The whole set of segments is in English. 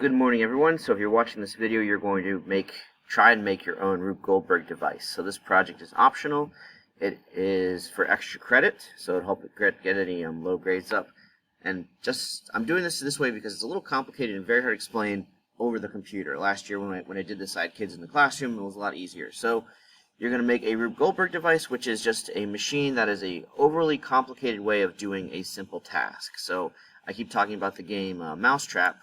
Good morning, everyone. So if you're watching this video, you're going to try and make your own Rube Goldberg device. So this project is optional. It is for extra credit, so it'll help it get any low grades up. And I'm doing this way because it's a little complicated and very hard to explain over the computer. Last year when I did this, I had kids in the classroom. It was a lot easier. So you're going to make a Rube Goldberg device, which is just a machine that is a overly complicated way of doing a simple task. So I keep talking about the game Mousetrap.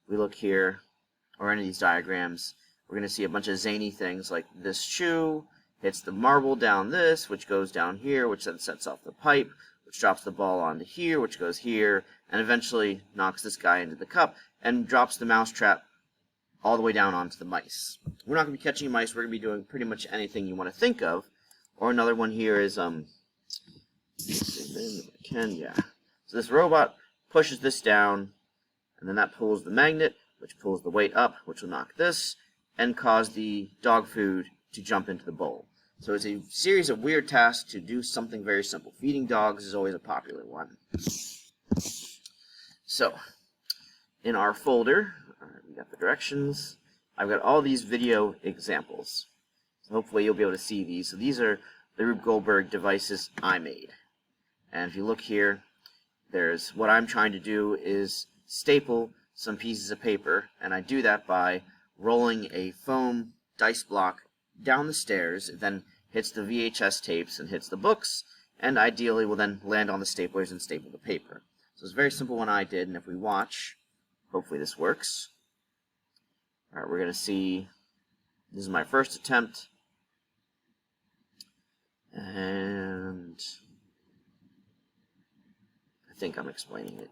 We look here, or any of these diagrams, we're going to see a bunch of zany things like this shoe hits the marble down this, which goes down here, which then sets off the pipe, which drops the ball onto here, which goes here, and eventually knocks this guy into the cup, and drops the mousetrap all the way down onto the mice. We're not going to be catching mice, we're going to be doing pretty much anything you want to think of. Or another one here is, let's see, so this robot pushes this down, and then that pulls the magnet, which pulls the weight up, which will knock this, and cause the dog food to jump into the bowl. So it's a series of weird tasks to do something very simple. Feeding dogs is always a popular one. So, in our folder, we got the directions. I've got all these video examples. So hopefully you'll be able to see these. So these are the Rube Goldberg devices I made. And if you look here, what I'm trying to do is staple some pieces of paper, and I do that by rolling a foam dice block down the stairs. It then hits the VHS tapes and hits the books, and ideally will then land on the staplers and staple the paper. So it's a very simple one I did, and if we watch, hopefully this works. Alright, we're going to see, this is my first attempt, and I think I'm explaining it.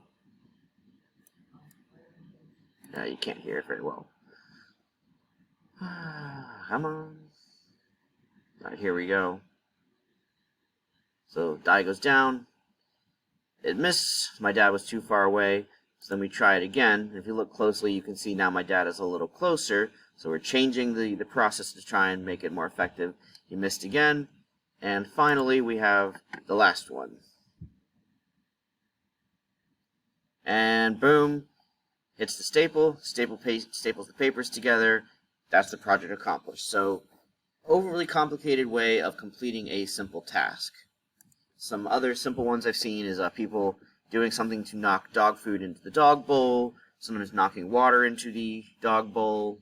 You can't hear it very well. Come on. Alright, here we go. So, die goes down. It missed. My dad was too far away. So then we try it again. If you look closely, you can see now my dad is a little closer. So we're changing the process to try and make it more effective. He missed again. And finally, we have the last one. And boom. Hits the staples the papers together. That's the project accomplished. So, overly complicated way of completing a simple task. Some other simple ones I've seen is people doing something to knock dog food into the dog bowl. Someone is knocking water into the dog bowl.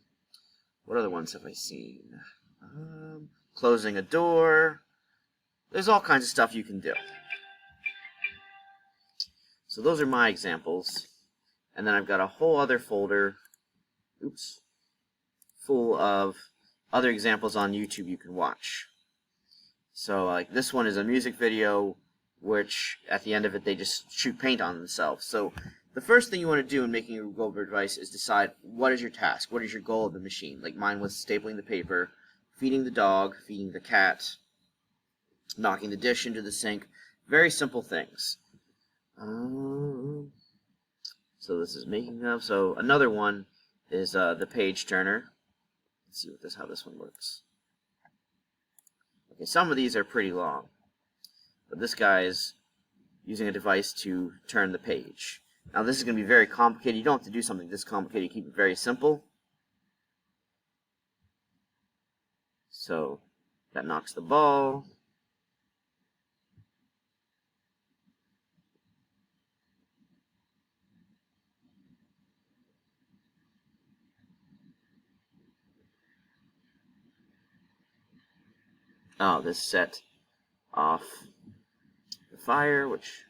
What other ones have I seen? Closing a door. There's all kinds of stuff you can do. So those are my examples. And then I've got a whole other folder, full of other examples on YouTube you can watch. So like this one is a music video, which at the end of it they just shoot paint on themselves. So the first thing you want to do in making a Goldberg device is decide what is your task, what is your goal of the machine. Like mine was stapling the paper, feeding the dog, feeding the cat, knocking the dish into the sink. Very simple things. So this is making up. So another one is the page turner. Let's see how this one works. Okay, some of these are pretty long, but this guy is using a device to turn the page. Now this is going to be very complicated. You don't have to do something this complicated. Keep it very simple. So that knocks the ball. Oh, this set off the fire, which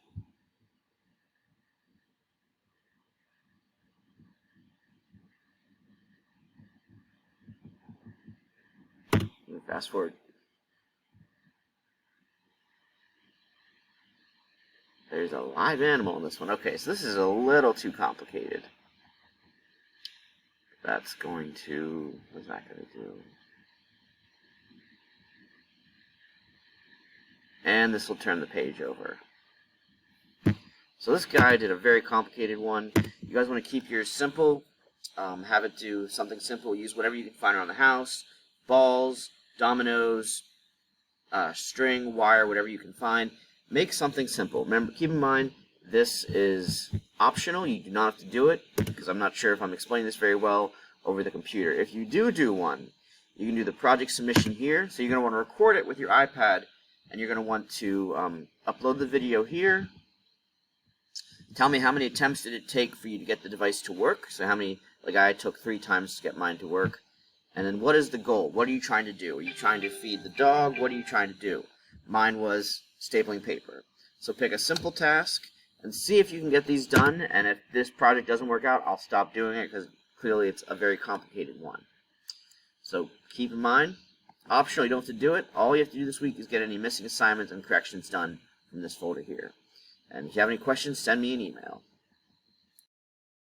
fast forward. There's a live animal in this one. Okay, so this is a little too complicated. What's that going to do? And this will turn the page over. So this guy did a very complicated one. You guys want to keep yours simple. Have it do something simple. Use whatever you can find around the house. Balls, dominoes, string, wire, whatever you can find. Make something simple. Remember, keep in mind, this is optional. You do not have to do it, because I'm not sure if I'm explaining this very well over the computer. If you do one, you can do the project submission here. So you're going to want to record it with your iPad, and you're going to want to upload the video here. Tell me how many attempts did it take for you to get the device to work. So how many, like I took 3 times to get mine to work. And then what is the goal? What are you trying to do? Are you trying to feed the dog? What are you trying to do? Mine was stapling paper. So pick a simple task and see if you can get these done. And if this project doesn't work out, I'll stop doing it, because clearly it's a very complicated one. So keep in mind, optional, you don't have to do it. All you have to do this week is get any missing assignments and corrections done from this folder here. And if you have any questions, send me an email.